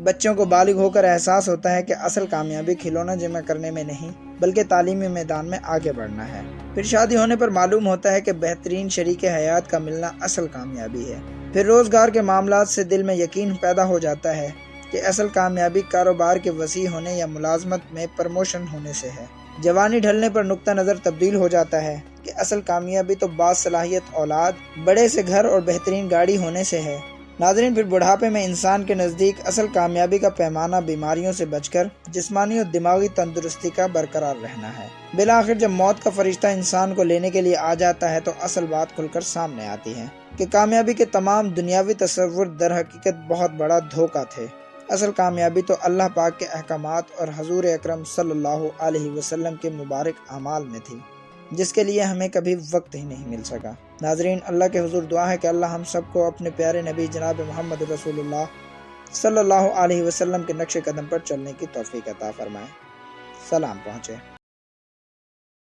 بچوں کو بالغ ہو کر احساس ہوتا ہے کہ اصل کامیابی کھلونا جمع کرنے میں نہیں بلکہ تعلیمی میدان میں آگے بڑھنا ہے۔ پھر شادی ہونے پر معلوم ہوتا ہے کہ بہترین شریک حیات کا ملنا اصل کامیابی ہے۔ پھر روزگار کے معاملات سے دل میں یقین پیدا ہو جاتا ہے کہ اصل کامیابی کاروبار کے وسیع ہونے یا ملازمت میں پروموشن ہونے سے ہے۔ جوانی ڈھلنے پر نقطہ نظر تبدیل ہو جاتا ہے کہ اصل کامیابی تو باصلاحیت اولاد، بڑے سے گھر اور بہترین گاڑی ہونے سے ہے۔ ناظرین، پھر بڑھاپے میں انسان کے نزدیک اصل کامیابی کا پیمانہ بیماریوں سے بچ کر جسمانی اور دماغی تندرستی کا برقرار رہنا ہے۔ بالآخر جب موت کا فرشتہ انسان کو لینے کے لیے آ جاتا ہے تو اصل بات کھل کر سامنے آتی ہے کہ کامیابی کے تمام دنیاوی تصور در حقیقت بہت بڑا دھوکہ تھے۔ اصل کامیابی تو اللہ پاک کے احکامات اور حضور اکرم صلی اللہ علیہ وسلم کے مبارک اعمال میں تھی، جس کے لیے ہمیں کبھی وقت ہی نہیں مل سکا۔ ناظرین، اللہ کے حضور دعا ہے کہ اللہ ہم سب کو اپنے پیارے نبی جناب محمد رسول اللہ صلی اللہ علیہ وسلم کے نقش قدم پر چلنے کی توفیق عطا فرمائے۔ سلام پہنچے۔